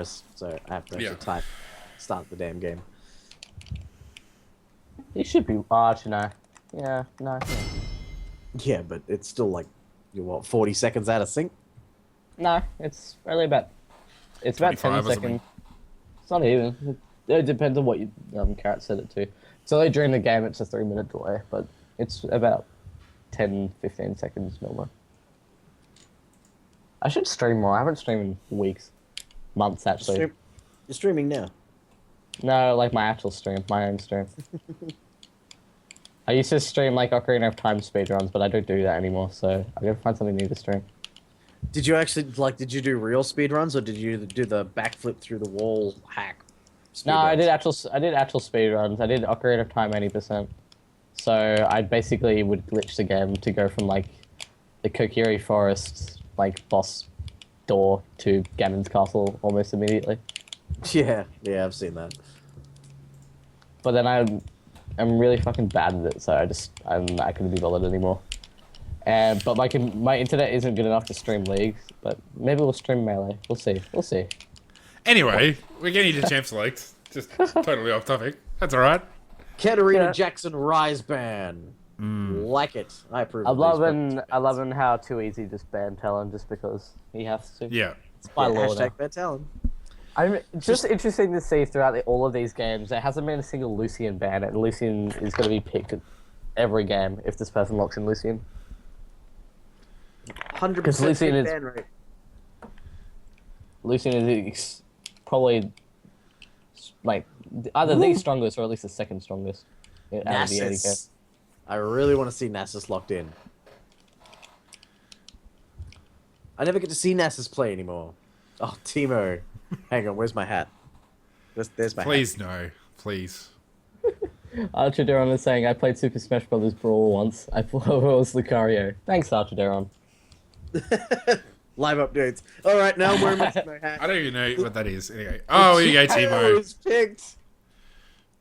so I have to actually type start the damn game. It should be. Oh, actually, no. Yeah, no. Yeah, but it's still like, you're what, 40 seconds out of sync? No, it's only about. It's about 10 seconds. It's not even. It depends on what you carrot set it to. So like during the game, it's a 3-minute delay, but it's about 10-15 seconds normally. I should stream more. I haven't streamed in weeks, months actually. You're streaming now? No, like my actual stream, my own stream. I used to stream like Ocarina of Time speedruns, but I don't do that anymore, so I gotta find something new to stream. Did you actually, did you do real speedruns, or did you do the backflip through the wall hack? No, I did actual speedruns. I did Ocarina of Time 80%. So I basically would glitch the game to go from like the Kokiri Forest like boss door to Ganon's castle almost immediately. Yeah, I've seen that. But then I'm really fucking bad at it, so I'm not gonna be bothered anymore. But my internet isn't good enough to stream League, but maybe we'll stream Melee. We'll see. Anyway, we're getting to champ select. Just totally off topic. That's alright. Katarina Jackson Rise ban. Like it. I approve. I'm loving how too easy just ban Talon just because he has to. Yeah. It's by law. Hashtag ban Talon. I'm just interesting to see throughout all of these games, there hasn't been a single Lucian ban, and Lucian is going to be picked at every game if this person locks in Lucian. 100% ban rate. Lucian is probably like either the strongest or at least the second strongest out of the 80k. I really want to see Nasus locked in. I never get to see Nasus play anymore. Oh, Teemo. Hang on, where's my hat? There's my hat. Please, no. Please. Archaderon is saying, I played Super Smash Bros. Brawl once. I thought it was Lucario. Thanks, Archaderon. Live updates. Alright, now I'm wearing my hat. I don't even know what that is. Anyway. Oh, here you go, Teemo. Was picked.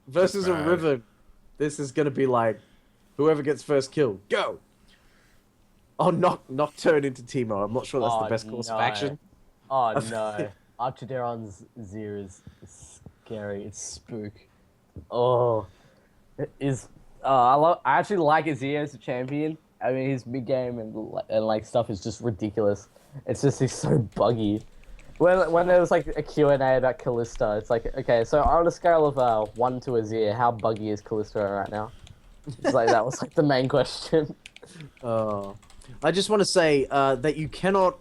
Versus a Riven. This is gonna be like, whoever gets first kill, go! Oh, Nocturne into Teemo. I'm not sure that's the best course of action. Oh no. Archaderon's Zir is scary. It's spook. Oh. It is... I actually like Azir as a champion. I mean, his mid-game and like stuff is just ridiculous. It's just, he's so buggy. When there was like a Q&A about Kalista, it's like, okay, so on a scale of 1 to Azir, how buggy is Kalista right now? It's like, that was like the main question. I just want to say that you cannot,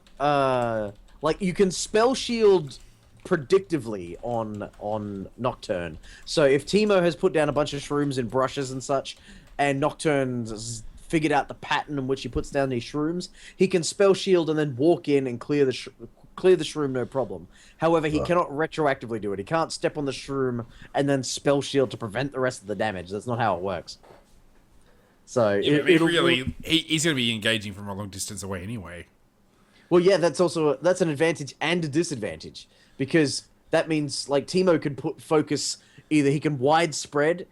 like, you can spell shield predictively on Nocturne. So if Teemo has put down a bunch of shrooms and brushes and such, and Nocturne's figured out the pattern in which he puts down these shrooms, he can spell shield and then walk in and clear the shroom no problem. However, he cannot retroactively do it. He can't step on the shroom and then spell shield to prevent the rest of the damage. That's not how it works. So yeah, he's going to be engaging from a long distance away anyway. Well, yeah, that's an advantage and a disadvantage, because that means like Teemo can focus, either he can widespread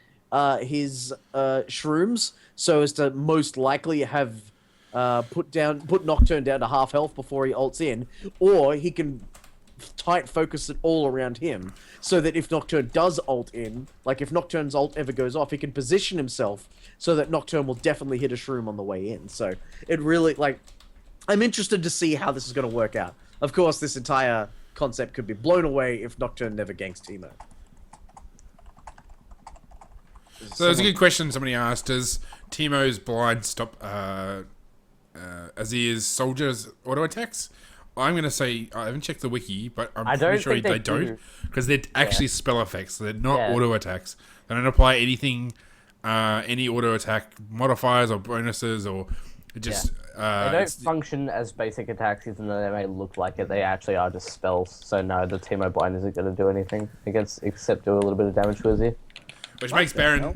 his shrooms so as to most likely have put Nocturne down to half health before he ults in, or he can tight focus it all around him so that if Nocturne does ult in, like if Nocturne's ult ever goes off, he can position himself so that Nocturne will definitely hit a shroom on the way in. So it really, like, I'm interested to see how this is going to work out. Of course, this entire concept could be blown away if Nocturne never ganks Teemo. So there's a good question somebody asked. Does Teemo's blind stop Azir's soldiers' auto attacks? I'm going to say, I haven't checked the wiki, but I'm pretty sure they don't. Because they're actually spell effects. They're not auto attacks. They don't apply anything, any auto attack modifiers or bonuses or just... they don't function as basic attacks, even though they may look like it. They actually are just spells. So no, the Teemo blind isn't going to do anything except do a little bit of damage to Azir. Which makes Baron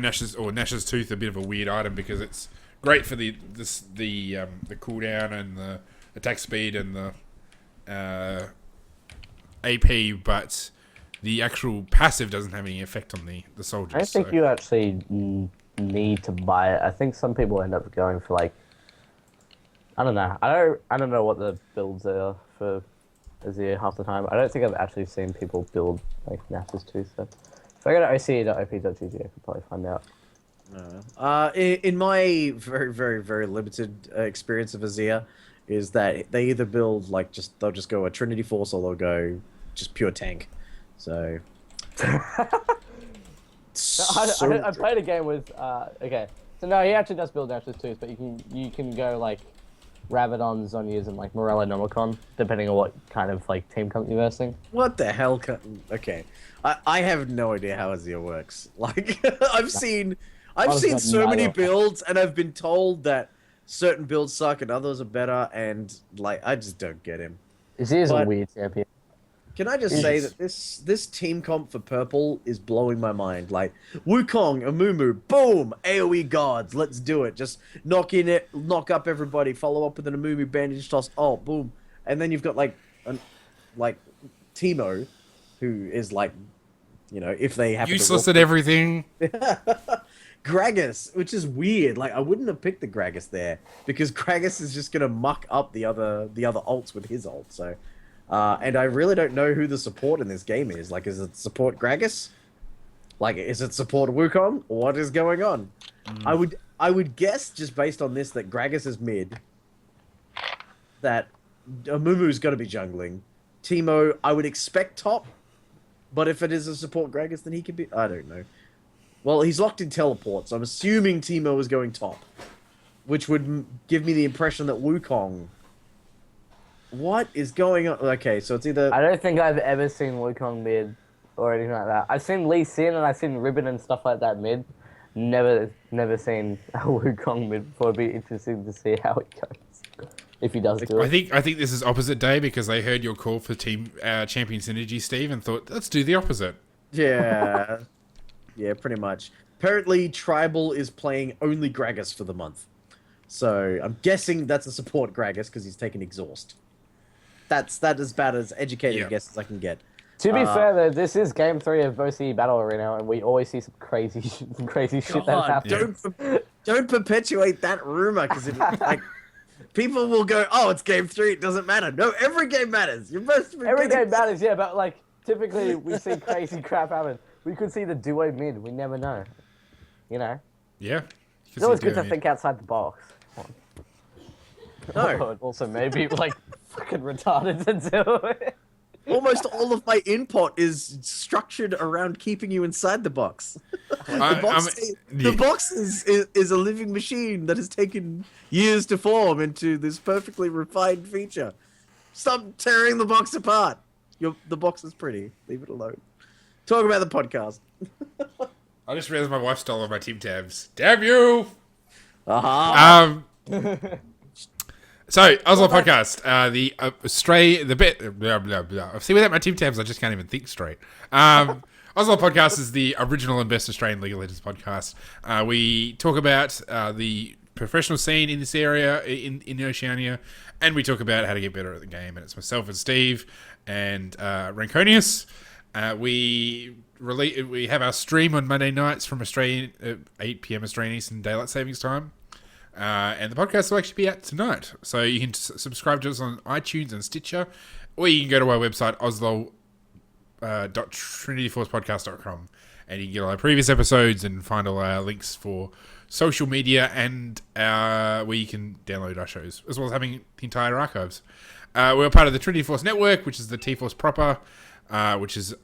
Nash's Tooth a bit of a weird item, because it's great for the cooldown and the attack speed and the AP, but the actual passive doesn't have any effect on the soldiers. I don't think you actually need to buy it. I think some people end up going for like, I don't know. I don't know what the builds are for Azir half the time. I don't think I've actually seen people build like Nash's tooth. So if I go to oce.op.gg, I could probably find out. No. In my very, very, very limited experience of Azir, is that they either build like they'll just go a Trinity Force or they'll go just pure tank. So. I played a game with okay. So no, he actually does build Nash's tooth, but you can go like Rabadon, Zhonya's, and like Morello Nomicon, depending on what kind of like team company you're versing. What the hell? Okay, I have no idea how Azir works. Like I've seen so many builds, and I've been told that certain builds suck and others are better, and like I just don't get him. Azir's a weird champion. Can I just say that this team comp for purple is blowing my mind? Like Wukong, Amumu, boom, AoE gods, let's do it. Just knock up everybody, follow up with an Amumu bandage toss, oh boom, and then you've got like Teemo, who is like, you know, if they happen useless at everything. Gragas, which is weird. Like I wouldn't have picked the Gragas there because Gragas is just gonna muck up the other ults with his ult. So. And I really don't know who the support in this game is. Like, is it support Gragas? Like, is it support Wukong? What is going on? I would guess, just based on this, that Gragas is mid. That Amumu's got to be jungling. Teemo, I would expect top. But if it is a support Gragas, then he could be... I don't know. Well, he's locked in teleport, so I'm assuming Teemo is going top. Which would give me the impression that Wukong... What is going on? Okay, so it's either... I don't think I've ever seen Wukong mid or anything like that. I've seen Lee Sin and I've seen Ribbon and stuff like that mid. Never seen a Wukong mid before. It'd be interesting to see how it goes. If he does do it. I think this is opposite day because they heard your call for team champion synergy, Steve, and thought, let's do the opposite. Yeah. Yeah, pretty much. Apparently, Tribal is playing only Gragas for the month. So, I'm guessing that's a support Gragas because he's taken Exhaust. That's as bad as educated a guess as I can get. To be fair, though, this is Game 3 of OCE Battle Arena, and we always see some crazy shit that happens. Don't perpetuate that rumor, because like people will go, oh, it's Game 3, it doesn't matter. No, every game matters. Every game matters, yeah, but like typically we see crazy crap happen. We could see the duo mid. We never know. You know. Yeah. It's always good to think outside the box. No. Also, maybe like fucking retarded to do it. Almost all of my input is structured around keeping you inside the box. The box is a living machine that has taken years to form into this perfectly refined feature. Stop tearing the box apart. The box is pretty. Leave it alone. Talk about the podcast. I just realized my wife stole all my team tabs. Damn you! Uh-huh. So, Oslo Podcast, blah, blah, blah. See, without my team tabs, I just can't even think straight. Oslo Podcast is the original and best Australian League of Legends podcast. We talk about the professional scene in this area, in Oceania, and we talk about how to get better at the game. And it's myself and Steve and Ranconius. We have our stream on Monday nights from 8 p.m. Australian Eastern Daylight Savings Time. And the podcast will actually be out tonight. So you can subscribe to us on iTunes and Stitcher, or you can go to our website, oslo.trinityforcepodcast.com, and you can get all our previous episodes and find all our links for social media and where you can download our shows, as well as having the entire archives. We're part of the Trinity Force Network, which is the T-Force proper, which is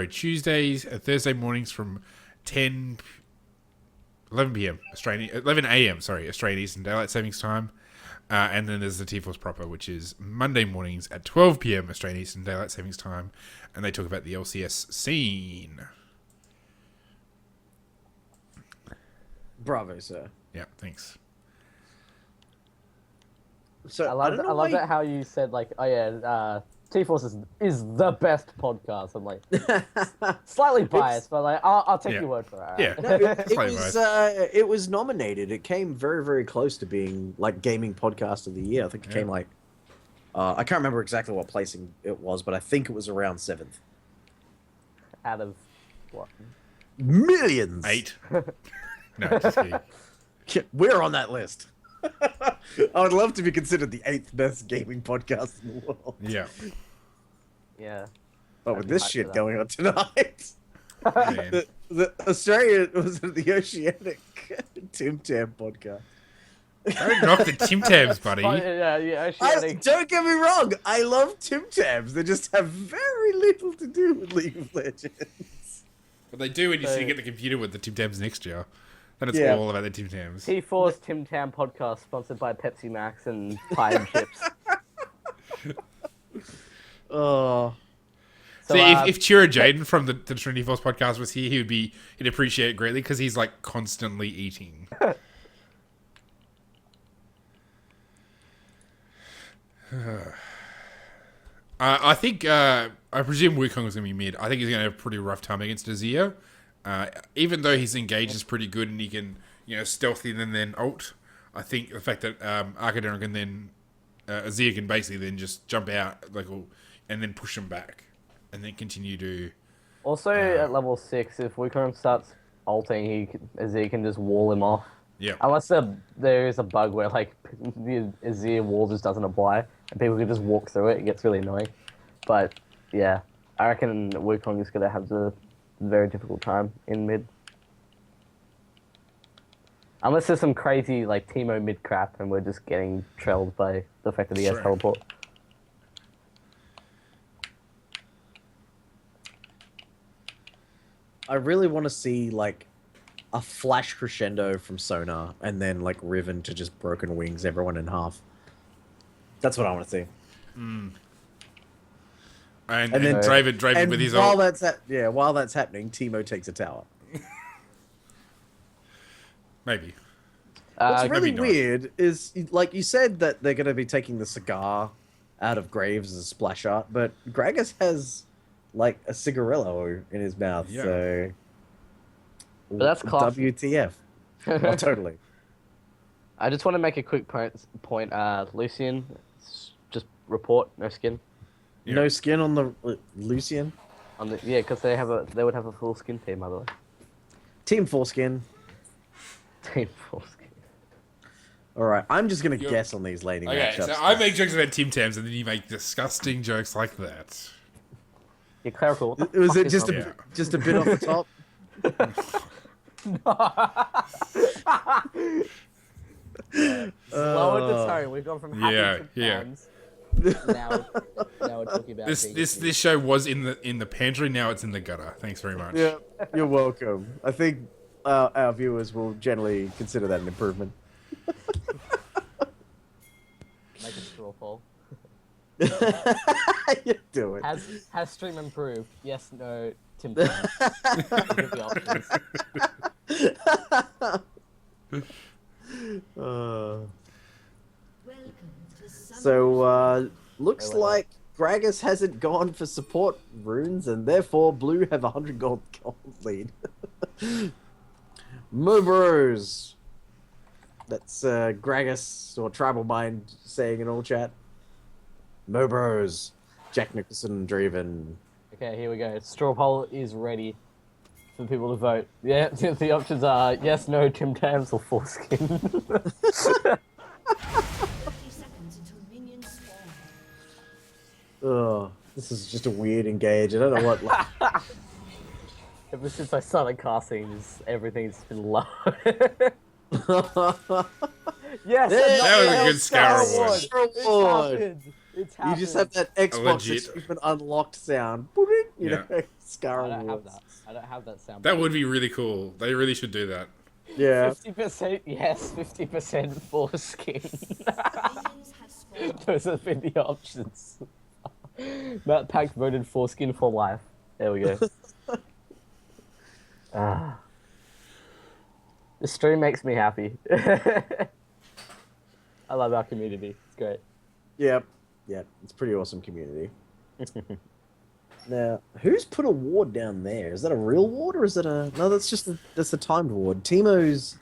Tuesdays and Thursday mornings from 11 a.m. Australian Eastern Daylight Savings Time. And then there's the T-Force proper, which is Monday mornings at 12 p.m. Australian Eastern Daylight Savings Time. And they talk about the LCS scene. Bravo, sir. Yeah, thanks. So I love that how you said like, oh yeah, T-Force is the best podcast. I'm like slightly biased, but like I'll take your word for it. Yeah, no, it was nominated. It came very, very close to being like gaming podcast of the year. I think it came like I can't remember exactly what placing it was, but I think it was around 7th. Out of what? Millions. 8. No, just kidding. We're on that list. I would love to be considered the 8th best gaming podcast in the world. Yeah. Yeah. But I'd with be this hyped shit for that. going on tonight, Man. the Australian was the Oceanic Tim Tam podcast. Don't knock the Tim Tams, buddy. Oh, yeah, actually, Don't get me wrong, I love Tim Tams. They just have very little to do with League of Legends. But they do when you So- get the computer with the Tim Tams next year. Then it's Yeah. all about the Tim Tams. T4's Tim Tam podcast sponsored by Pepsi Max and pie and chips. Oh, So, See, if Chira Jaden from the Trinity Force podcast was here, he'd appreciate it greatly because he's like constantly eating. I think I presume Wukong is going to be mid. I think he's going to have a pretty rough time against Azir. Even though his engage is pretty good and he can, stealthy and then ult. I think the fact that Arcadia can then Azir can basically then just jump out and then push him back and then continue to. also, at level 6, if Wukong starts ulting, Azir can just wall him off. Yeah. Unless there is a bug where, like, the Azir wall just doesn't apply, and people can just walk through it. It gets really annoying. But, yeah, I reckon Wukong is going to have a very difficult time in mid. Unless there's some crazy, like, Teemo mid crap, and we're just getting trailed by the fact that he has Sure. teleport. I really want to see like a flash crescendo from Sonar and then like Riven to just broken wings everyone in half. That's what I want to see. And And then then- Draven And with his while ult. while that's happening, Teemo takes a tower. Maybe. What's maybe really not. weird is, like you said, that they're going to be taking the cigar out of Graves as a splash art, but Gragas has like a cigarillo in his mouth, Yeah. so. But that's classy. WTF. Oh, totally. I just want to make a quick point. Lucian, just report, no skin. Yeah. No skin on the Lucian. Because they would have a full skin team, by the way. Team Foreskin. Team full skin. All right, I'm just gonna You're- guess on these lady Okay, matchups. so I make jokes about Tim Tams and then you make disgusting jokes like that. You're clerical. Was it just Yeah. just a bit off the top? Lowered the tone. We've gone from happy Yeah, to yeah. times. Now we're talking about This show was in the pantry, now it's in the gutter. Thanks very much. Yeah, you're welcome. I think our viewers will generally consider that an improvement. Make a straw poll. You do it. Has stream improved? Yes, no, Tim Tam. Give the options. So, looks Very well. like Gragas hasn't gone for support runes, and therefore Blue have 100 gold lead. Mobros. That's Gragas or Tribal Mind saying in all chat. Mobros. Jack Nicholson driven. Okay, here we go. Straw poll is ready for people to vote. Yeah, the options are yes, no, Tim Tams, or foreskin. 30 seconds until minions spawn. Oh, this is just a weird engage. I don't know what. Like, Ever since I started casting, everything's been low. Yes, That was a good Scar Award. Scar It's Award. happened. It's You happened. just have that Xbox legit- achievement unlocked sound. You know, Scar I don't have Awards. that. I don't have that sound. That would be really cool. They really should do that. Yeah. 50% yes, 50% foreskin. Minions have spawned. Those have been the options. Matt Pack voted foreskin for life. There we go. The stream makes me happy. I love our community. It's great. Yep. Yep. It's a pretty awesome community. Now, who's put a ward down there? Is that a real ward or is it a? No, that's a timed ward. Timo's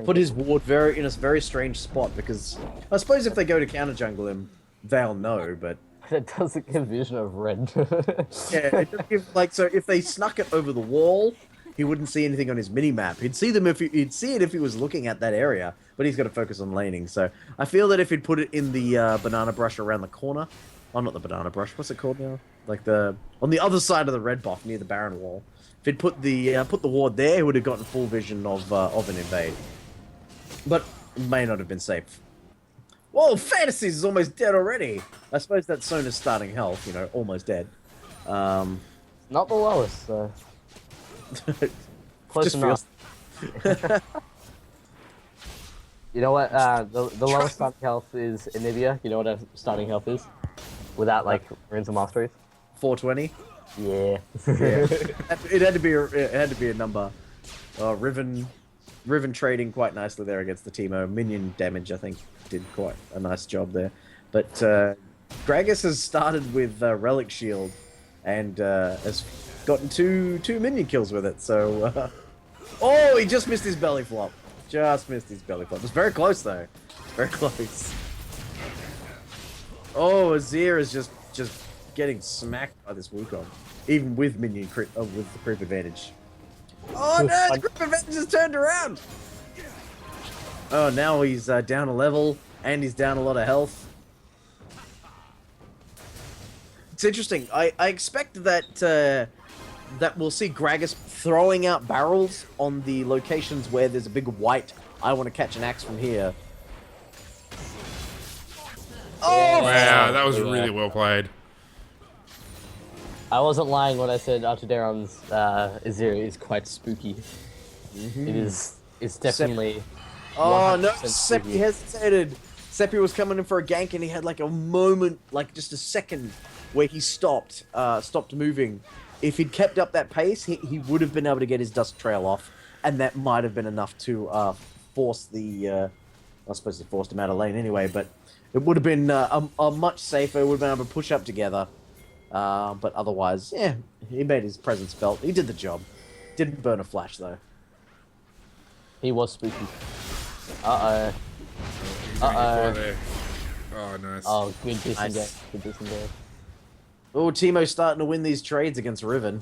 put his ward in a very strange spot because I suppose if they go to counter jungle him, they'll know. But It doesn't give vision of red. yeah, it just gives, like so if they snuck it over the wall, he wouldn't see anything on his mini map. He'd see them he'd see it if he was looking at that area, but he's got to focus on laning. So I feel that if he'd put it in the banana brush around the corner, oh, not the banana brush, what's it called now? Like on the other side of the red buff near the Baron wall. If he'd put the ward there, he would have gotten full vision of an invade. But it may not have been safe. Whoa, Fantasies is almost dead already. I suppose that's Sona's starting health, almost dead. Not the lowest, so close Just enough. You know what? The lowest starting health is Anivia. You know what her starting health is? Without like runes and masteries. 420. Yeah. Yeah. It had to be a number. Riven trading quite nicely there against the Teemo. Minion damage, I think, did quite a nice job there. But Gragas has started with Relic Shield and has gotten two minion kills with it. So, oh, he just missed his belly flop. Just missed his belly flop. It was very close though. Very close. Oh, Azir is just getting smacked by this Wukong, even with minion with the creep advantage. Oh no, the creep advantage has turned around. Oh, now he's down a level and he's down a lot of health. It's interesting. I expect that that we'll see Gragas throwing out barrels on the locations where there's a big white. I want to catch an axe from here. Oh! Wow, that was really well played. I wasn't lying when I said Archideron's Azir is quite spooky. It's definitely. Oh no, 100% Seppi spooky. hesitated. Seppi was coming in for a gank and he had like a moment, like just a second, where he stopped moving. If he'd kept up that pace, he would have been able to get his dust trail off, and that might have been enough to force the. I suppose he forced him out of lane anyway, but it would have been a much safer. Would have been able to push up together. But otherwise, yeah, he made his presence felt. He did the job. Didn't burn a flash though. He was spooky. He's running there. Oh, nice. Oh, good disengage. Nice. Good disengage. Oh, Teemo's starting to win these trades against Riven.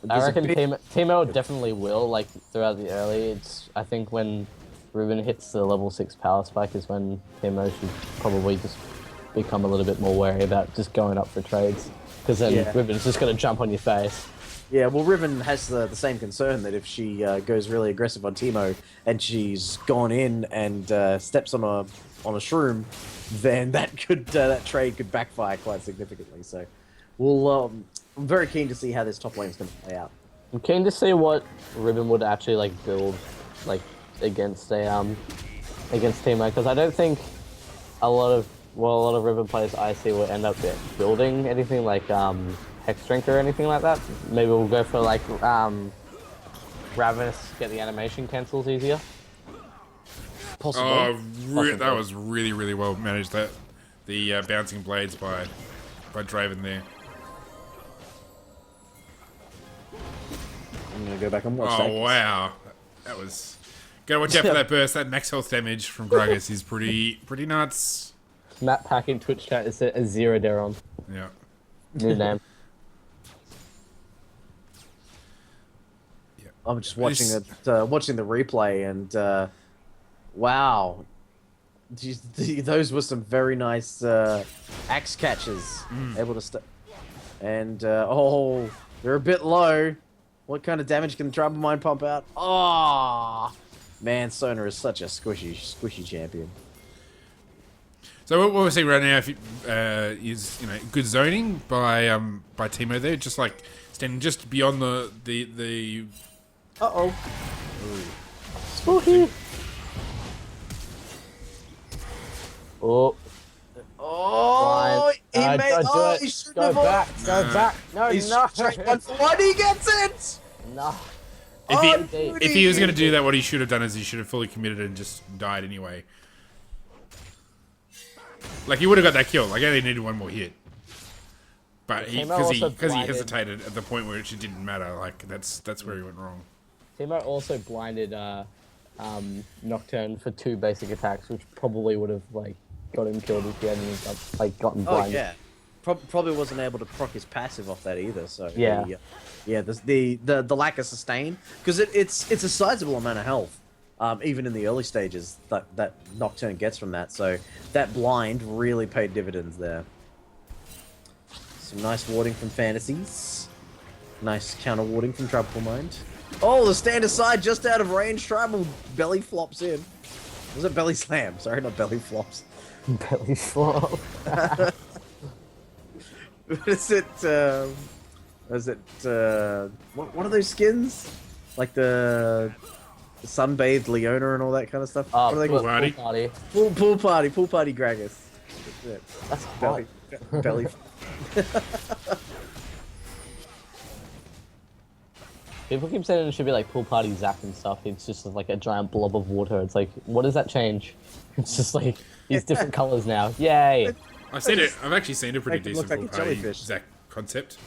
I There's a reckon bit- Teemo definitely will, like, throughout the early. I think when Riven hits the level 6 power spike is when Teemo should probably just become a little bit more wary about just going up for trades. Because then Yeah. Riven's just going to jump on your face. Yeah, well, Riven has the same concern that if she goes really aggressive on Teemo and she's gone in and steps on a shroom, then that trade could backfire quite significantly. So, I'm very keen to see how this top lane is going to play out. I'm keen to see what Riven would actually, like, build, like, against Teemo, because I don't think a lot of Riven players I see will end up building anything like Hex Drink or anything like that. Maybe we'll go for like Ravenous, get the animation cancels easier. Possibly. That was really, really well managed. The bouncing blades by Draven there. I'm going to go back and watch that. Oh wow, that was. Gotta watch out for that burst. That max health damage from Gragas is pretty nuts. Matt Pack in Twitch chat is a Zero Deron. Yeah. New name. I'm just watching watching the replay, and wow, those were some very nice axe catches. Able to and they're a bit low. What kind of damage can the Tribal Mind pump out? Oh man, Sona is such a squishy champion. So what we're seeing right now is good zoning by Teemo there, just like standing just beyond the. Uh-oh. Spooky. Oh. Oh, he Don't made. do Oh, it. he shouldn't Go have. back. Go back. No, He's no. straight one for one. He gets it. No. If he was going to do that, what he should have done is he should have fully committed and just died anyway. Like, he would have got that kill. Like, he only needed one more hit. But because he hesitated at the point where it just didn't matter. Like, that's where he went wrong. Teemo also blinded Nocturne for 2 basic attacks, which probably would have like got him killed if he hadn't gotten Oh blinded. yeah. probably wasn't able to proc his passive off that either. So Yeah. yeah. The lack of sustain, because it's a sizable amount of health, even in the early stages that Nocturne gets from that. So that blind really paid dividends there. Some nice warding from Fantasies. Nice counter warding from Tropical Mind. Oh, the stand aside just out of range. Tribal belly flops in. Was it belly slam? Sorry, not belly flops. Belly flop. Is it? What are those skins? Like the sunbathed Leona and all that kind of stuff. Oh, What are they pool called? Party. party. Pool party Gragas. Yeah. That's Belly, hot. belly. People keep saying it should be like pool party Zap and stuff. It's just like a giant blob of water. It's like, what does that change? It's just like these different colors now. Yay! I've seen it. I've actually seen a pretty Make it decent look pool like a party jellyfish. Zach concept.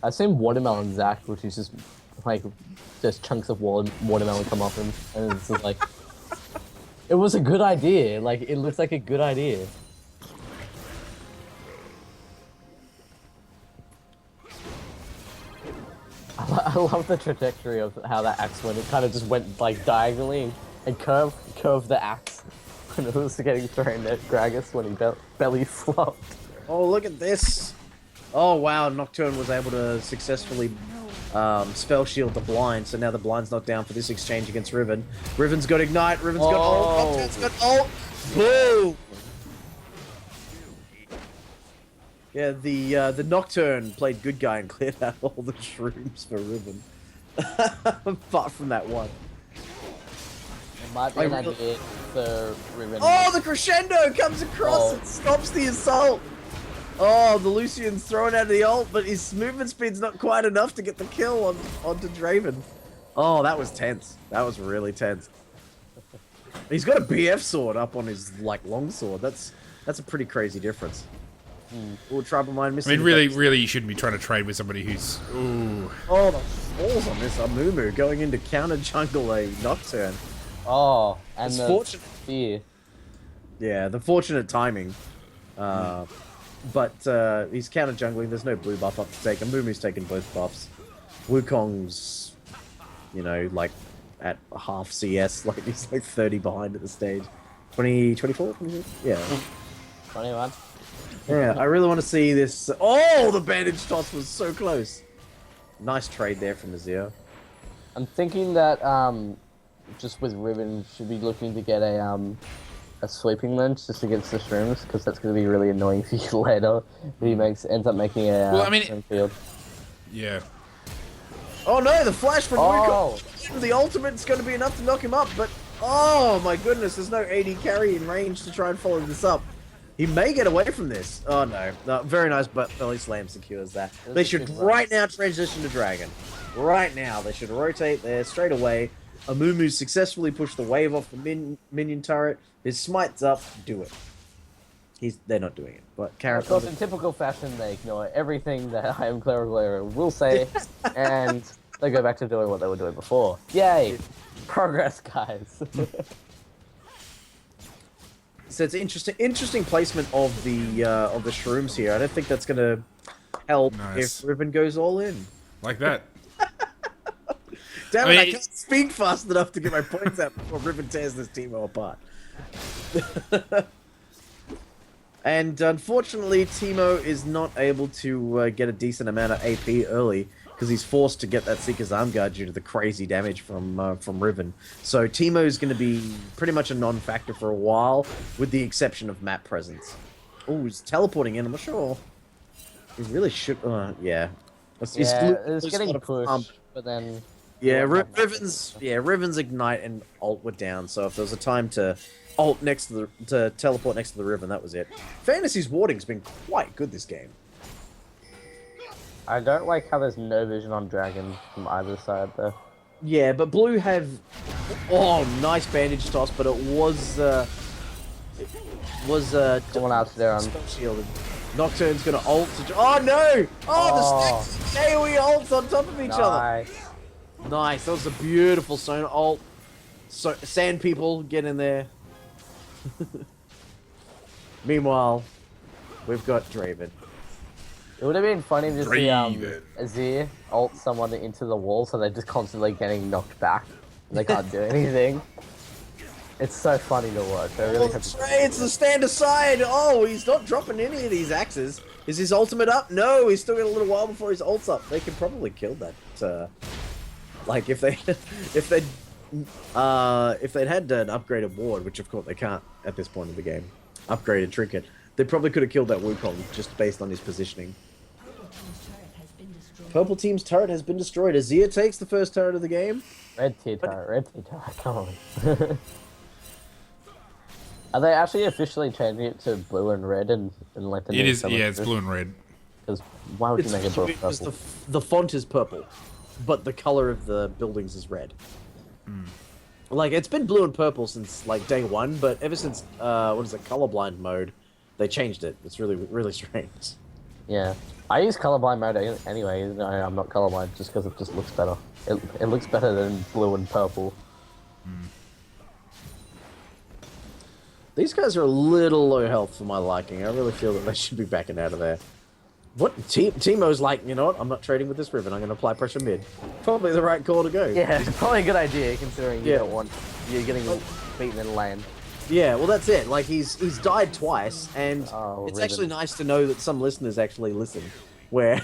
I've seen watermelon Zac, which is just like just chunks of watermelon come off him, and it's just like it was a good idea. Like it looks like a good idea. I love the trajectory of how that axe went. It kind of just went like diagonally and curved the axe when it was getting thrown at Gragas when he belly flopped. Oh, look at this. Oh, wow. Nocturne was able to successfully spell shield the blind, so now the blind's not down for this exchange against Riven. Riven's got Ignite. Riven's got ult. Nocturne's got ult. Boom. Yeah, the Nocturne played good guy and cleared out all the shrooms for Riven. Apart from that one. It might be I an really- idea for Riven. Oh, the crescendo comes across Oh. and stops the assault. Oh, the Lucian's thrown out of the ult, but his movement speed's not quite enough to get the kill onto Draven. Oh, that was tense. That was really tense. He's got a BF sword up on his long sword. That's a pretty crazy difference. Oh, Tribal Mind I missing. mean, really, you shouldn't be trying to trade with somebody who's. Ooh. Oh, the balls on this Amumu going into counter jungle a Nocturne. Oh, and It's the fortunate. fear. Yeah, the fortunate timing. But he's counter jungling. There's no blue buff up to take. Amumu's taking both buffs. Wukong's, like at half CS. Like he's like 30 behind at the stage. 20, 24? 26? Yeah. 21. Yeah, I really want to see this. Oh, the bandage toss was so close. Nice trade there from Azir. I'm thinking that just with Riven should be looking to get a sweeping lens just against the shrooms because that's going to be really annoying for you later. If he ends up making a Well, I mean- swim field. Yeah. Oh no, the flash from Oh. Wukong. The ultimate's going to be enough to knock him up, but oh my goodness, there's no AD carry in range to try and follow this up. He may get away from this. Oh no, very nice, but belly slam secures that. They a should good right now transition to Dragon. Right now, they should rotate there straight away. Amumu successfully pushed the wave off the minion turret. His smite's up. Do it. They're not doing it, but Carrot. Of course, in typical fashion, they ignore everything that I am Clara Galera will say, and they go back to doing what they were doing before. Yay! Progress, guys. So it's interesting placement of the shrooms here. I don't think that's gonna help Nice. if Riven goes all in. Like that. Damn I it! mean, I can't speak fast enough to get my points out before Riven tears this team apart. And unfortunately, Teemo is not able to get a decent amount of AP early because he's forced to get that Seeker's Arm Guard due to the crazy damage from Riven. So Teemo is going to be pretty much a non-factor for a while, with the exception of map presence. Oh, he's teleporting in. I'm not sure. He really should. Yeah. He's it's getting got a pushed, pump. but then... Yeah, won't have Riven's Ignite and ult were down, so if there was a time to ult to teleport next to the Riven, that was it. Fantasy's warding's been quite good this game. I don't like how there's no vision on Dragon from either side, though. Yeah, but Blue have... Oh, nice bandage toss, but it was... Someone out there on... spell shielded. Nocturne's gonna ult to... Oh, no! Oh, the stacks of AoE ults on top of each other. Nice. Nice, that was a beautiful Sona ult. So, sand people, get in there. Meanwhile, We've got Draven. It would have been funny to see Draven. Azir ult someone into the wall, so they're just constantly getting knocked back. And they can't do anything. It's so funny to watch. I really have to... It's the stand aside. Oh, he's not dropping any of these axes. Is his ultimate up? No, he's still got a little while before his ult's up. They could probably kill that. Like if they, if they'd had an upgraded ward, which of course they can't at this point in the game, upgraded trinket, they probably could have killed that Wukong just based on his positioning. Purple team's turret has been destroyed. Azir takes the first turret of the game. Red tier turret, come on. Are they actually officially changing it to blue and red and like the It is, yeah, it's blue and red. Because why would you make it blue and Because purple? the font is purple, but the color of the buildings is red. Like, it's been blue and purple since, like, day one, but ever since, what is it, colorblind mode, they changed it. It's really, really strange. Yeah. I use colorblind mode anyway, even though I'm not colorblind, just because it just looks better. It looks better than blue and purple. These guys are a little low health for my liking. I really feel that they should be backing out of there. What? Teemo's like, you know what? I'm not trading with this Riven. I'm going to apply pressure mid. Probably the right call to go. Yeah, it's probably a good idea considering you Yeah. don't want you're getting beaten in lane. Yeah, well, that's it. Like, he's died twice, and Oh, it's Riven. actually nice to know that some listeners actually listen. Where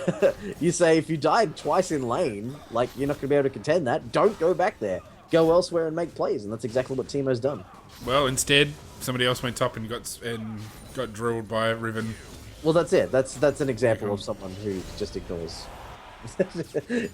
you say, if you died twice in lane, like, you're not going to be able to contend that, don't go back there. Go elsewhere and make plays, and that's exactly what Teemo's done. Well, instead, somebody else went top and got drilled by Riven. Well, that's it. That's an example of someone who just ignores.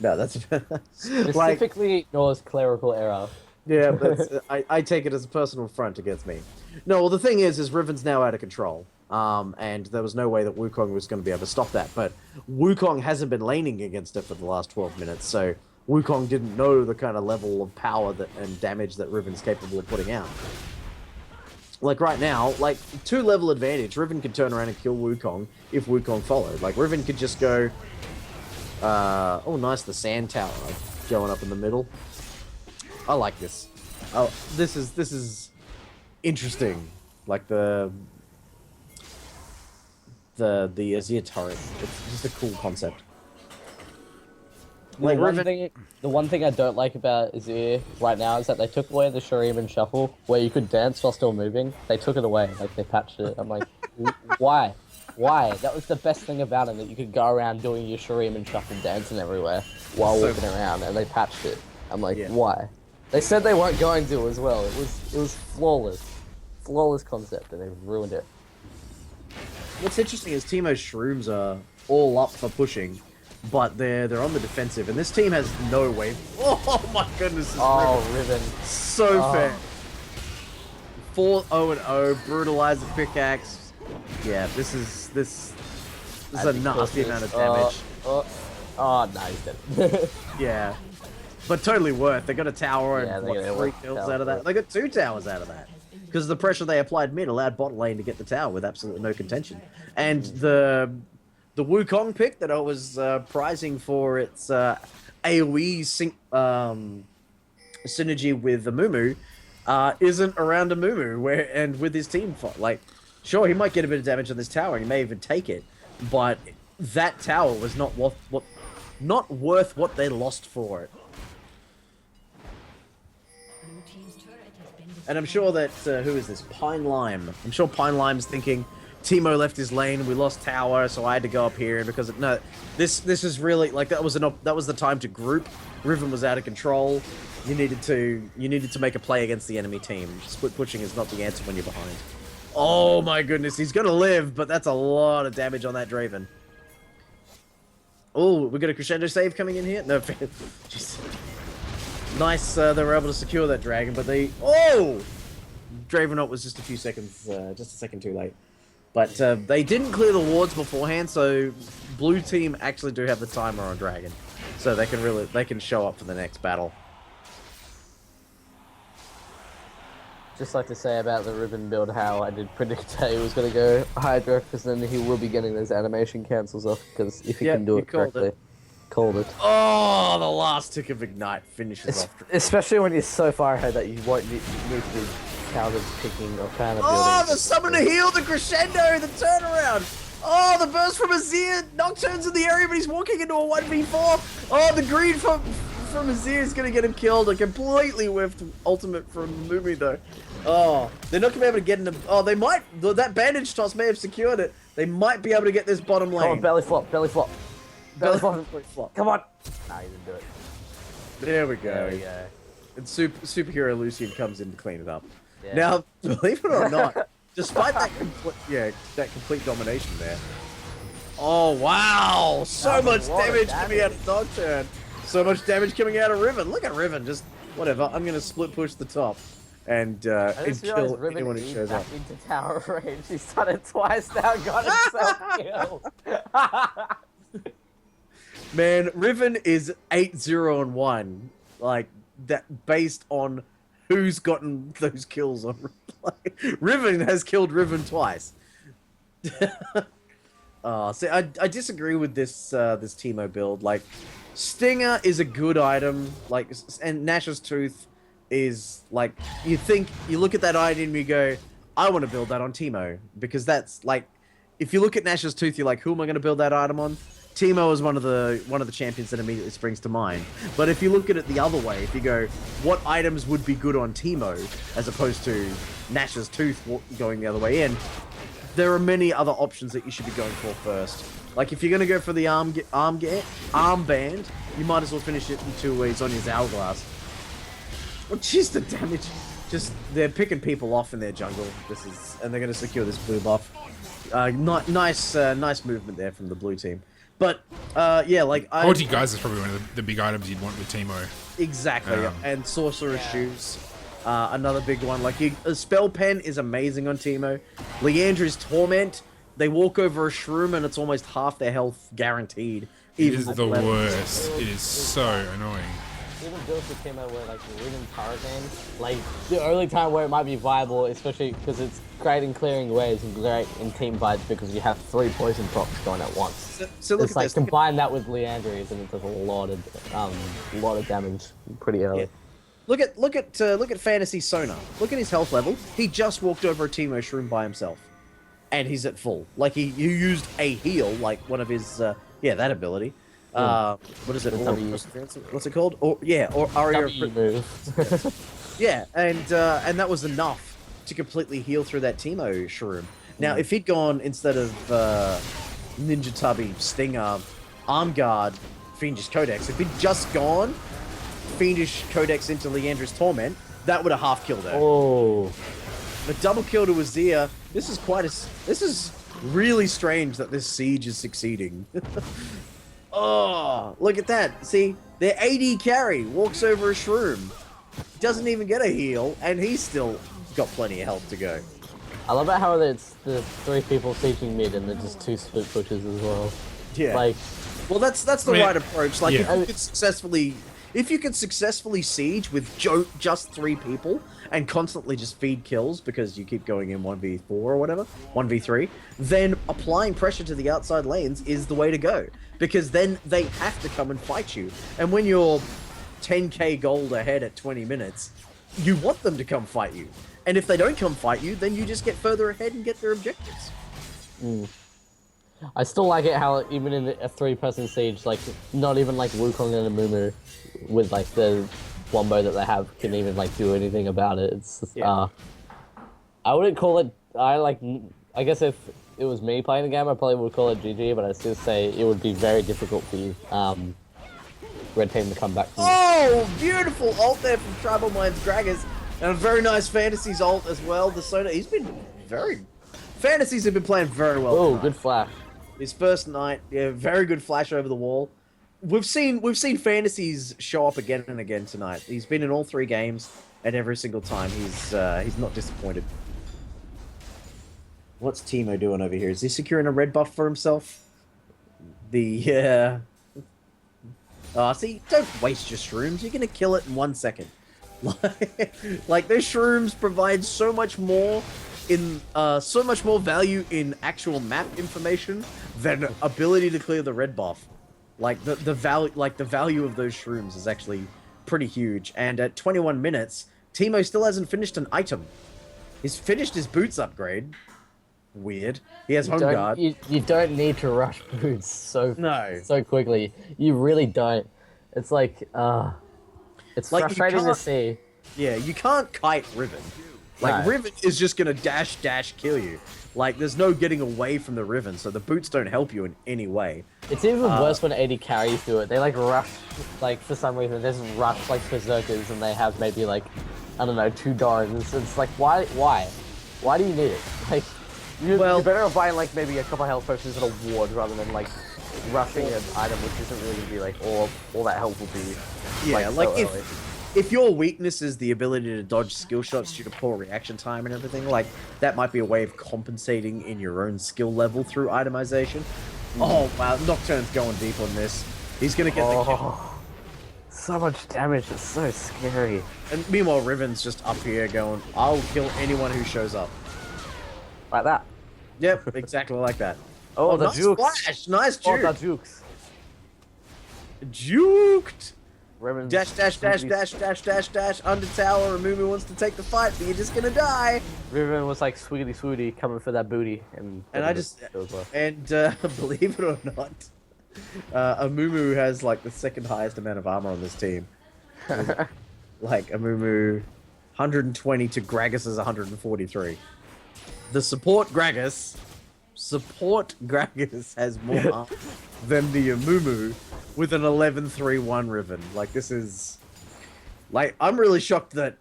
No, that's like, Specifically ignores clerical error. yeah. That's, I take it as a personal affront against me. No, well, the thing is Riven's now out of control. And there was no way that Wukong was going to be able to stop that. But Wukong hasn't been laning against it for the last 12 minutes, so Wukong didn't know the kind of level of power and damage that Riven's capable of putting out. Like right now, like 2-level advantage, Riven could turn around and kill Wukong if Wukong followed. Like Riven could just go, oh nice, the sand tower going up in the middle. I like this. Oh, this is interesting. Like the Azir turret. It's just a cool concept. Like The one thing I don't like about Azir right now is that they took away the Shuriman shuffle, where you could dance while still moving. They took it away, like they patched it. I'm like, why? Why? That was the best thing about him, that you could go around doing your Shuriman shuffle dancing everywhere while walking around, and they patched it. I'm like, Yeah. why? They said they weren't going to as well. It was flawless. Flawless concept, and they ruined it. What's interesting is Teemo's shrooms are all up for pushing, but they're on the defensive, and this team has no way. Oh my goodness! This Riven. so fair. 4-0-0, brutalize the pickaxe. Yeah, this is a nasty amount of damage. Oh, no, he's dead. Yeah, but totally worth. They got a tower Yeah, and they what, got a 3 tower kills for out of that. it. They got 2 towers out of that because the pressure they applied mid allowed bot lane to get the tower with absolutely no contention. And the Wukong pick that I was prizing for its AoE synergy with the Mumu isn't around a Mumu and with his team fight. Like, sure, he might get a bit of damage on this tower and he may even take it, but that tower was not worth what they lost for it. Blue team's turret has been destroyed. And I'm sure that who is this? Pine Lime. I'm sure Pine Lime's thinking, Teemo left his lane, we lost tower, so I had to go up here. And because no, this is really like that was the time to group. Riven was out of control. You needed to make a play against the enemy team. Split pushing is not the answer when you're behind. Oh my goodness, he's gonna live, but that's a lot of damage on that Draven. Oh, we got a crescendo save coming in here. No, just nice. They were able to secure that dragon, but Dravenot was just a few seconds, just a second too late. But they didn't clear the wards beforehand, so blue team actually do have the timer on dragon, so they can show up for the next battle. Just like to say about the Riven build how I did predict that he was going to go Hydra, because then he will be getting those animation cancels off, because if he Yeah, can do you it called correctly. Called it. Oh, the last tick of ignite finishes off. Especially when you're so far ahead that you won't need to be counter picking or counter building. Oh, the summoner heal, the crescendo, the turnaround. Oh, the burst from Azir! Nocturne's in the area, but he's walking into a 1v4! Oh, the green from Azir is gonna get him killed. A completely whiffed ultimate from Mumi, though. Oh, they're not gonna be able to get into... Oh, they might... That bandage toss may have secured it. They might be able to get this bottom lane. Come on, belly flop, belly flop. Belly flop. flop. Come on. Nah, you didn't do it. There we go. There we go. And superhero Lucian comes in to clean it up. Yeah. Now, believe it or not, despite that complete domination there. Oh wow! So That was much a lot of damage coming out damage. of Nocturne. So much damage coming out of Riven. Look at Riven, just whatever. I'm gonna split push the top and I and just kill realized Riven anyone who eased shows back up. into tower range. He started twice now, got himself killed. Man, Riven is 8-0-1. Like that based on who's gotten those kills on replay. Riven has killed Riven twice. See, I disagree with this this Teemo build. Like, Stinger is a good item, like, and Nash's Tooth is like, you look at that item and you go, I want to build that on Teemo, because that's like, if you look at Nash's Tooth, you're like, who am I going to build that item on? Teemo is one of the champions that immediately springs to mind. But if you look at it the other way, if you go, what items would be good on Teemo as opposed to Nash's Tooth going the other way in, there are many other options that you should be going for first. Like, if you're going to go for the armband, you might as well finish it in 2 ways on your Hourglass. Oh, jeez, the damage. Just, they're picking people off in their jungle. And they're going to secure this blue buff. Nice movement there from the blue team. But, yeah, like... Horty Guys is probably one of the big items you'd want with Teemo. Exactly, and Sorcerer's Shoes. Another big one. Like, a Spell Pen is amazing on Teemo. Leandra's Torment, they walk over a shroom and it's almost half their health guaranteed. It is the worst. It is so annoying. Even builds with Teemo where, like, Riven Hurricane, like, the only time where it might be viable, especially because it's great in clearing waves and great in team fights because you have 3 poison procs going at once. So look It's at like, this. combine that with Leandri's and it does a lot of damage pretty early. Yeah. Look at Fantasy Sona. Look at his health level. He just walked over a Teemo shroom by himself, and he's at full. Like, he used a heal, like one of his that ability. What is it? What's it called? Or Aria. W move. Yeah, and that was enough to completely heal through that Teemo shroom. Now, if he'd gone instead of Ninja Tubby, Stinger, Arm Guard, Fiendish Codex, if he'd just gone Fiendish Codex into Leandra's Torment, that would have half killed her. Oh. The double kill to Azir. This is really strange that this siege is succeeding. Oh, look at that. See, their AD carry walks over a shroom. Doesn't even get a heal, and he's still got plenty of health to go. I love it how it's the 3 people sieging mid and then just 2 split pushes as well. Yeah. Like, well, that's the right approach. Like, Yeah. if you could successfully siege with just 3 people and constantly just feed kills because you keep going in 1v4 or whatever, 1v3, then applying pressure to the outside lanes is the way to go. Because then they have to come and fight you. And when you're 10k gold ahead at 20 minutes, you want them to come fight you. And if they don't come fight you, then you just get further ahead and get their objectives. I still like it how even in a 3-person siege, like, not even like Wukong and Amumu with like the wombo that they have can even like do anything about it. It's just, I wouldn't call it, I guess if it was me playing the game, I probably would call it GG, but I'd still say it would be very difficult for you, Red Team to come back from Oh, beautiful ult there from Tribal Minds Gragas. And a very nice Fantasies ult as well. The Sona, Fantasies have been playing very well. Oh, tonight. good flash. His first night, yeah, very good flash over the wall. We've seen Fantasies show up again and again tonight. He's been in all 3 games, and every single time he's not disappointed. What's Teemo doing over here? Is he securing a red buff for himself? See, don't waste your shrooms. You're gonna kill it in 1 second. Like those shrooms provide so much more value in actual map information than ability to clear the red buff. Like the value of those shrooms is actually pretty huge. And at 21 minutes, Teemo still hasn't finished an item. He's finished his boots upgrade. weird. He has You home don't, guard. you don't need to rush boots No. so quickly. You really don't. It's like, it's Like, you frustrating to can't- see. Yeah, you can't kite Riven. Like, No. Riven is just gonna dash kill you. Like, there's no getting away from the Riven, so the boots don't help you in any way. It's even worse when AD carries do it. They like rush, like for some reason, they just rush like berserkers, and they have maybe like, I don't know, 2 Dorans. It's like, why do you need it? Like, you're better off buying like maybe a couple of health potions and a ward rather than like rushing an item which isn't really gonna be like all that helpful to you. Yeah, so like early. if your weakness is the ability to dodge skill shots due to poor reaction time and everything, like, that might be a way of compensating in your own skill level through itemization. Oh, wow, Nocturne's going deep on this. He's gonna get the kill. So much damage, it's so scary. And meanwhile, Riven's just up here going, I'll kill anyone who shows up. Like that. Yep, exactly like that. Oh, the nice jukes. flash! Nice Oh, juke! the jukes. Juked! Riven's Dash, dash, dash, really- dash, dash, dash, dash, under tower, Amumu wants to take the fight, but you're just gonna die! Riven was like sweetie swooty coming for that booty, and I just, goes well. and believe it or not, Amumu has like the second highest amount of armor on this team. Like, Amumu, 120 to Gragas's 143. The support Gragas has more armor than the Amumu with an 11-3-1 Riven. Like, this is... Like, I'm really shocked that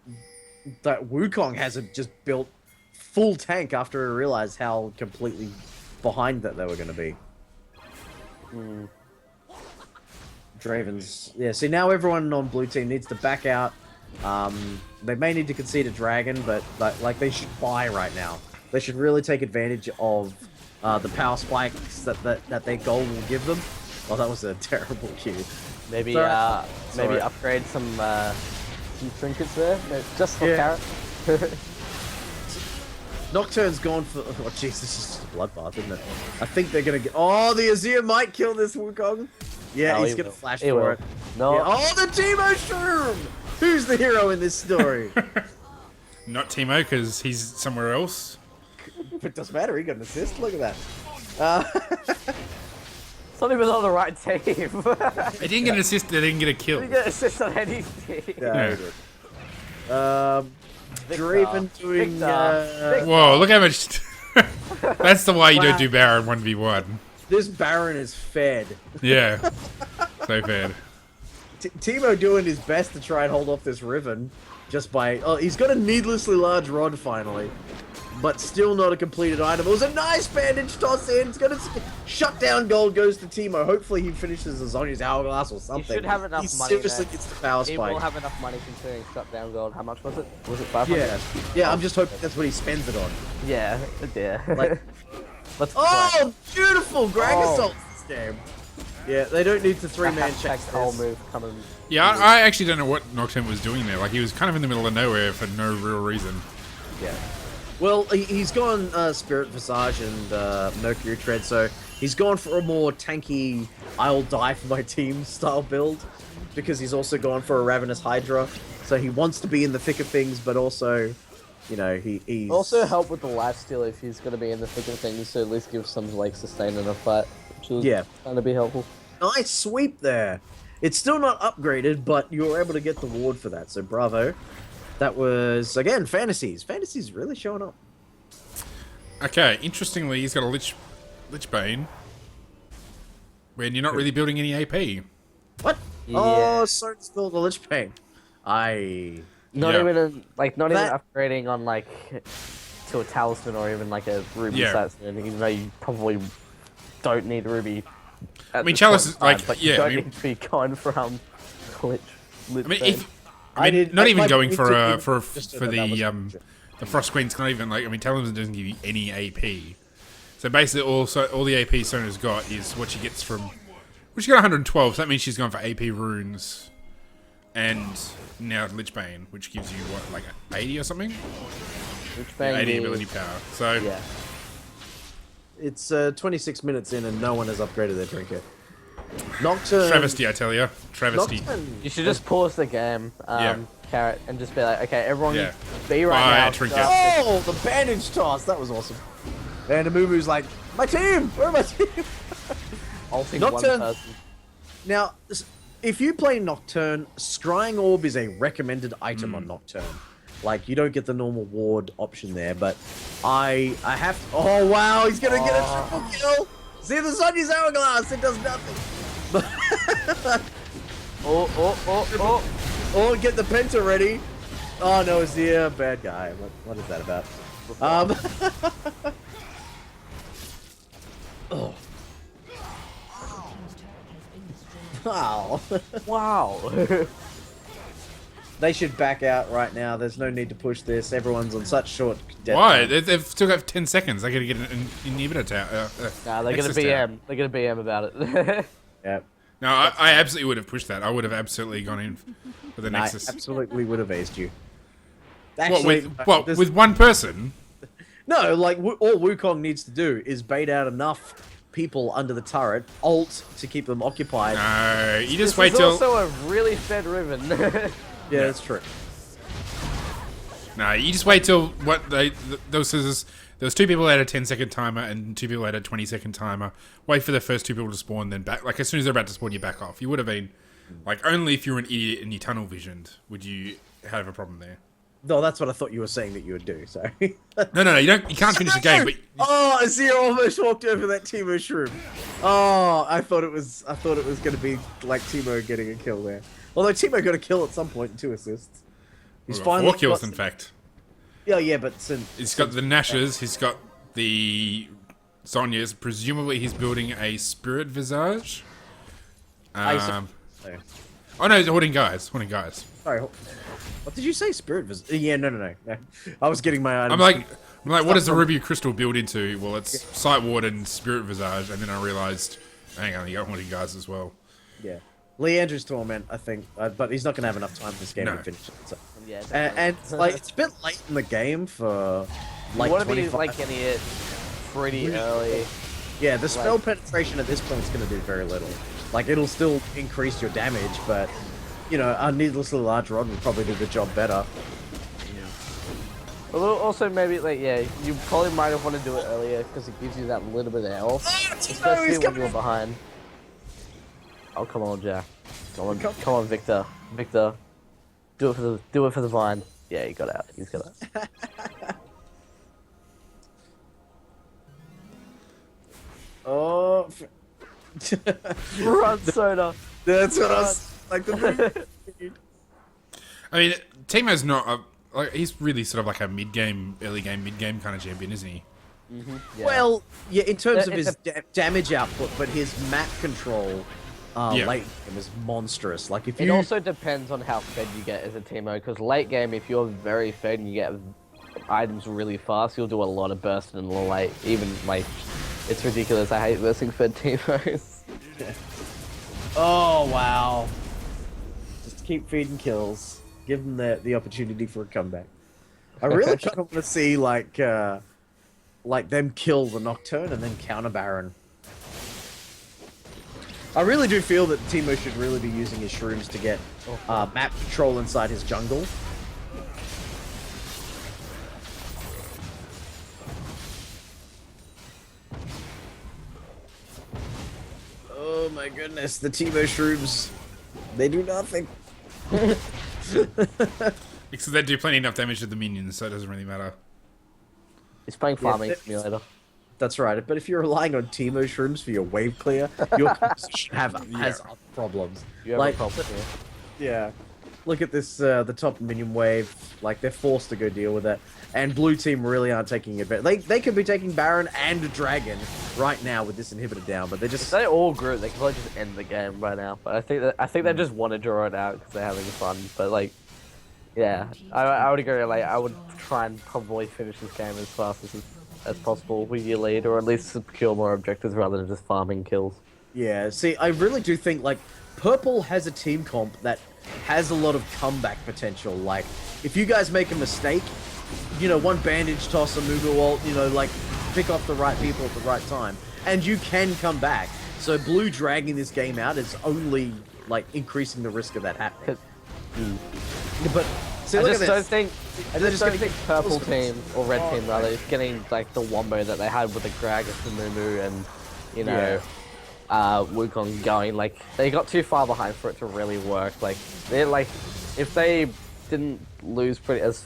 Wukong hasn't just built full tank after he realized how completely behind that they were going to be. Draven's... Yeah, see, now everyone on blue team needs to back out. They may need to concede a dragon, but like they should buy right now. They should really take advantage of the power spikes that their goal will give them. Oh, that was a terrible cue. Maybe Sorry. maybe upgrade some trinkets there, just for Yeah. carrot. Nocturne's gone for... Oh, jeez, this is just a bloodbath, isn't it? I think they're gonna get... Oh, the Azir might kill this Wukong. Yeah, No, he's he gonna will. flash He for will. it. No, Yeah. Oh, the Teemo Shroom! Who's the hero in this story? Not Timo, because he's somewhere else. It doesn't matter, he got an assist. Look at that. it's not even on the right team. They didn't get an assist, they didn't get a kill. You get assist on any team. Yeah, he did. Draven doing... Victor. Whoa, look how much... That's the why you don't do Baron 1v1. This Baron is fed. Yeah. So bad. Teemo doing his best to try and hold off this Riven, just by... Oh, he's got a needlessly large rod, finally. But still not a completed item. It was a nice bandage toss in. It's gonna... Shut down gold goes to Teemo. Hopefully he finishes Azonia's hourglass or something. should have enough he money seriously there. gets the power He spike. will have enough money considering shutdown gold. How much was it? Was it 500? Yeah. Yeah, I'm just hoping that's what he spends it on. Yeah. Yeah. Like... Let's Oh, beautiful! Gragas Oh. ults this game. Yeah, they don't need to three-man check whole this. move coming. Yeah, I actually don't know what Nocturne was doing there. Like, he was kind of in the middle of nowhere for no real reason. Yeah. Well, he's gone Spirit Visage and Mercury Tread, so he's gone for a more tanky, I'll die for my team style build, because he's also gone for a Ravenous Hydra, so he wants to be in the thick of things, but also, you know, he's... Also help with the lifesteal if he's going to be in the thick of things, so at least give some like sustain in a fight, which will kind of be helpful. Nice sweep there. It's still not upgraded, but you were able to get the ward for that, so bravo. That was, again, Fantasies. Fantasies really showing up. Okay, interestingly, he's got a Lich Bane. When you're not really building any AP. What? Yeah. Oh, Soren's still the Lich Bane. Not Yeah. even not That- even upgrading on like to a talisman or even like a ruby Yeah. talisman, even though you probably don't need ruby. I mean, Chalice is like, but yeah, you don't I mean- need to be going from lich. I mean, Bane. if, I mean, not even going for just for the Frost Queen's not even like, I mean, Talisman doesn't give you any AP. So basically, all the AP Sona's got is what she gets from. Well, she got 112, so that means she's gone for AP runes, and now Lich Bane, which gives you what, like 80 or something? Lich Bane 80 is- ability power. So Yeah. It's 26 minutes in and no one has upgraded their trinket. Nocturne... travesty, I tell you, travesty. Nocturne... You should just pause the game, Yeah. Carrot, and just be like, okay, everyone, Yeah. be right Buy now. a trinket. go. Oh, the bandage toss! That was awesome. And Amumu's like, my team! Where are my team? Ulting Nocturne. one person. Now, if you play Nocturne, Scrying Orb is a recommended item on Nocturne. Like, you don't get the normal ward option there, but I have to... Oh, wow, he's gonna get a triple kill! See the Sonya's Hourglass, it does nothing! Oh, get the Penta ready! Oh, no, Azir, bad guy. What is that about? Oh. Wow. Wow. They should back out right now. There's no need to push this. Everyone's on such short death. Why? time. They've still got 10 seconds. They gotta get an inhibitor tower. Nah, they're gonna Nexus tower. BM. They're gonna BM about it. Yeah. No, I absolutely would have pushed that. I would have absolutely gone in for the I Nexus. absolutely would have aced you. What, Actually, with, with one person? no, like all Wukong needs to do is bait out enough people under the turret, ult to keep them occupied. No, you just This wait is till... also a really fed Riven. Yeah, that's true. No, you just wait till what there was 2 people that had a 10-second timer and 2 people that had a 20-second timer. Wait for the first 2 people to spawn, then back. Like as soon as they're about to spawn, you back off. You would have been like only if you were an idiot and you tunnel visioned would you have a problem there. No, that's what I thought you were saying that you would do. Sorry. No, you can't finish the game. But Oh, Azir almost walked over that Teemo shroom. Oh, I thought it was going to be like Teemo getting a kill there. Although Teemo got a kill at some point and 2 assists. He's Well, finally 4 kills got in fact. Yeah, but He's got the Nashes. He's got the Zhonya's. Presumably, he's building a Spirit Visage. Oh no, he's holding guys. Sorry, what did you say? Spirit Visit? Yeah, no. I was getting my items. I'm like, what does the Ruby Crystal build into? Well, it's Sight Ward and Spirit Visage, and then I realized, hang on, you got holding guys as well. Yeah. Leandra's Torment, I think, but he's not going to have enough time in this game No. to finish it. So. Yeah, And like, it's a bit late in the game for like you want to be 25. like getting it pretty early. Yeah, the spell penetration at this point is going to do very little. Like, it'll still increase your damage, but you know, a needlessly large rod would probably do the job better. Although also maybe like you probably might have wanted to do it earlier because it gives you that little bit of health, especially when you're behind. Oh come on, Jack! Come on, Victor! Do it for the vine. Yeah, he got out. He's got out. Oh, Run, Soda. that's what I was like. I mean, Teemo's not like he's really sort of like a early game, mid game kind of champion, isn't he? Yeah. Well, yeah, in terms of It's his damage output, but his map control late game is monstrous. Like if it you also depends on how fed you get as a teamo, because late game, if you're very fed and you get items really fast, you'll do a lot of burst in the late. Even like, it's ridiculous. I hate versing fed teamos. Oh wow! Just keep feeding kills. Give them the opportunity for a comeback. I really kind of want to see like them kill the Nocturne and then counter Baron. I really do feel that Teemo should really be using his shrooms to get map control inside his jungle. Oh my goodness, the Teemo shrooms, they do nothing. Because they do plenty enough damage to the minions, so it doesn't really matter. It's playing farming Yeah, simulator. That's right, but if you're relying on Teemo shrooms for your wave clear, your composition has other problems. You have Like, a problem here. yeah. Look at this, the top minion wave. Like, they're forced to go deal with it. And blue team really aren't taking advantage. They could be taking Baron and Dragon right now with this inhibitor down, but they're If just... they all grew, they could probably just end the game right now. But I think they just want to draw it out because they're having fun. But like, yeah, I would agree. Like, I would try and probably finish this game as fast as possible with your lead, or at least secure more objectives rather than just farming kills. Yeah, see, I really do think, like, Purple has a team comp that has a lot of comeback potential. Like, if you guys make a mistake, you know, one bandage toss, a Mugu ult, you know, like, pick off the right people at the right time, and you can come back. So Blue dragging this game out is only, like, increasing the risk of that happening. But See, I look just at don't this. think. I They're just just don't gonna think get purple kills. team or red team rather is getting like the wombo that they had with the Gragas and Mumu and Wukong going. Like they got too far behind for it to really work. Like they're like if they didn't lose pretty as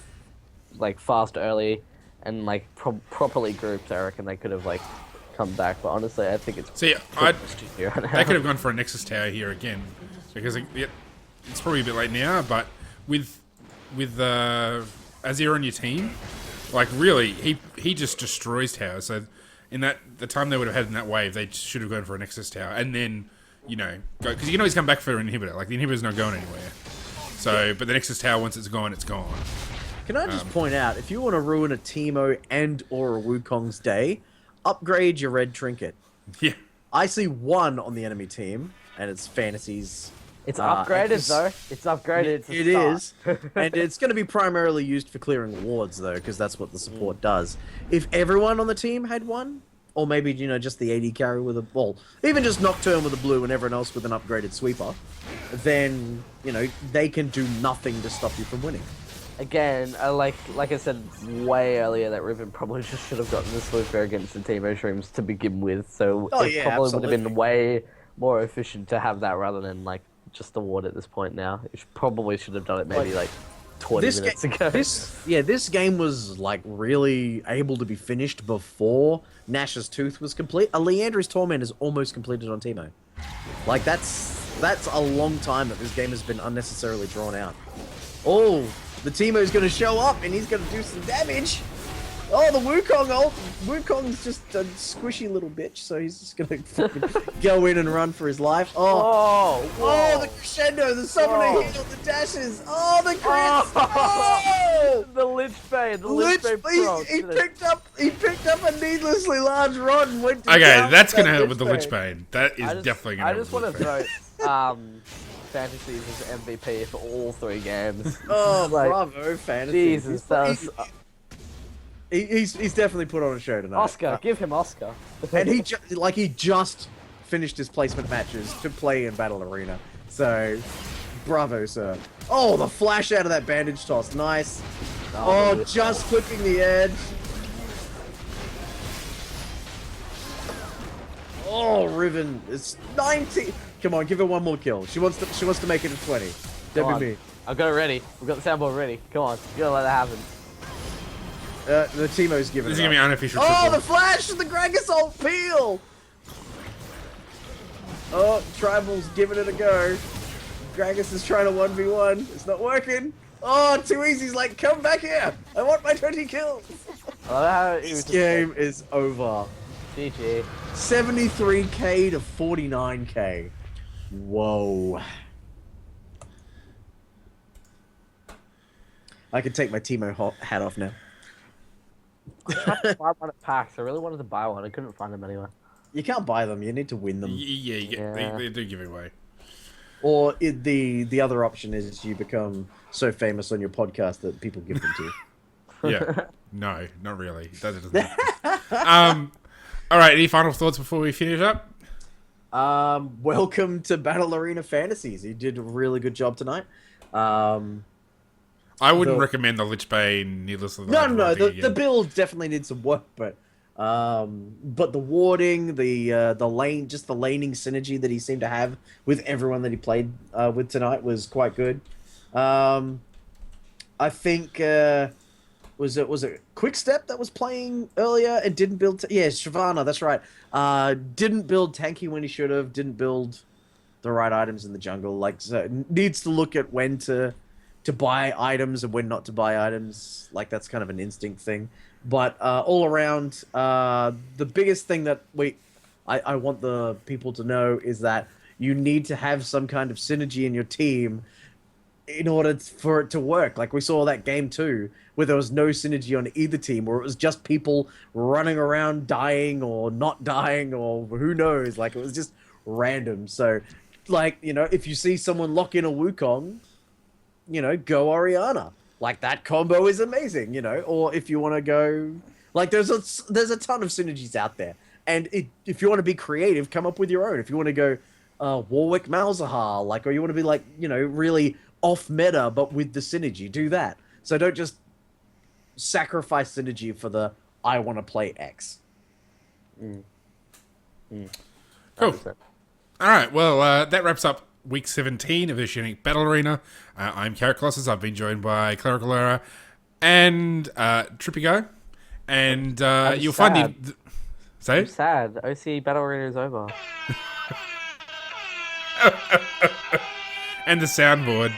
like fast early and like properly grouped, I reckon they could have like come back. But honestly, I think it's See, pretty stupid right now. they could have gone for a Nexus Tower here again, because it's probably a bit late now. But with Azir on your team, like really, he just destroys towers. So in the time they would have had in that wave, they should have gone for a Nexus Tower, and then go, because you can always come back for an inhibitor. Like the inhibitor's not going anywhere. So, but the Nexus Tower, once it's gone, it's gone. Can I just point out, if you want to ruin a Teemo and or a Wukong's day, upgrade your red trinket. Yeah. I see one on the enemy team, and it's Fantasies. It's upgraded though. It's upgraded. It is, and it's going to be primarily used for clearing wards though, because that's what the support does. If everyone on the team had one, or maybe just the AD carry with a ball, even just Nocturne with a blue and everyone else with an upgraded sweeper, then they can do nothing to stop you from winning. Again, like I said way earlier, that Riven probably just should have gotten the sweeper against the Teemo Shrooms to begin with. So it probably would have been way more efficient to have that rather than like just the ward at this point. Now it probably should have done it maybe like 20 minutes ago. This game was like really able to be finished before Nash's Tooth was complete. A Leandra's Torment is almost completed on Teemo. Like that's a long time that this game has been unnecessarily drawn out. Oh, the Teemo's going to show up and he's going to do some damage. Oh, the Wukong ult. Wukong's just a squishy little bitch, so he's just going to fucking go in and run for his life. Oh, the crescendo, the summoner heal, the dashes. Oh, the crits. Oh! The Lich Bane. The Lich Bane proc. He picked up a needlessly large rod and went to Okay, town that's with going to that help with the Lich Lich Bane. That is definitely going to help. I just want to vote Fantasies as MVP for all 3 games. Oh, Like, bravo, Fantasy. Jesus, that was... He's definitely put on a show tonight. Oscar, give him Oscar. And he just finished his placement matches to play in Battle Arena. So, bravo, sir. Oh, the flash out of that bandage toss. Nice. Oh, just clipping the edge. Oh, Riven. It's 90. Come on, give her one more kill. She wants to make it a 20. That'd be me. I've got it ready. We've got the soundboard ready. Come on, you gotta let that happen. The Teemo's giving This is it going to be up. unofficial. Oh, triple. the flash! The Gragas ult peel! Oh, Tribal's giving it a go. Gragas is trying to 1v1. It's not working. Oh, Too Easy's like, come back here! I want my 20 kills! I love how it was This just game is over. like, GG. 73k to 49k. Whoa. I can take my Teemo hat off now. I tried to buy one at PAX. I really wanted to buy one. I couldn't find them anywhere. You can't buy them, you need to win them. Yeah, you get, Yeah. They do give it away. Or the other option is you become so famous on your podcast that people give them to you. Yeah. No, not really. That doesn't happen. All right, any final thoughts before we finish up? Welcome to Battle Arena Fantasies. You did a really good job tonight. I wouldn't recommend the Lich Bane needlessly. No. The build definitely needs some work, but the warding, the lane, just the laning synergy that he seemed to have with everyone that he played with tonight was quite good. I think was it Quickstep that was playing earlier and didn't build? Yeah, Shyvana, that's right. Didn't build tanky when he should have. Didn't build the right items in the jungle. Like, so needs to look at when to buy items and when not to buy items. Like, that's kind of an instinct thing. But all around, the biggest thing that I want the people to know is that you need to have some kind of synergy in your team in order for it to work. Like, we saw that game too, where there was no synergy on either team, where it was just people running around dying or not dying or who knows. Like, it was just random. So, like, if you see someone lock in a Wukong, go Orianna. Like, that combo is amazing, Or if you want to go... Like, there's a ton of synergies out there. And if you want to be creative, come up with your own. If you want to go Warwick Malzahar, like, or you want to be like, really off meta, but with the synergy. Do that. So don't just sacrifice synergy for the I want to play X. Cool. 100%. All right. Well, that wraps up week 17 of this unique battle arena. I'm Carrot Colossus. I've been joined by Clerical Error and Trippigo. And you'll find the. Say? I'm sad. OCE Battle Arena is over. And the soundboard.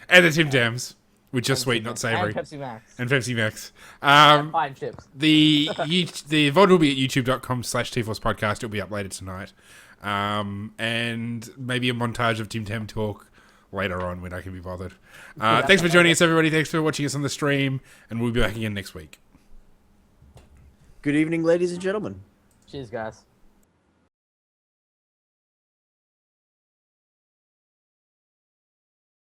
And the Tim Tams, which are sweet, not And savoury. Pepsi Max. And Pepsi Max. And fine chips. The VOD will be at youtube.com/TForce Podcast. It'll be uploaded tonight. And maybe a montage of Tim Tam talk later on when I can be bothered. Thanks for joining us, everybody. Thanks for watching us on the stream. And we'll be back again next week. Good evening, ladies and gentlemen. Cheers, guys.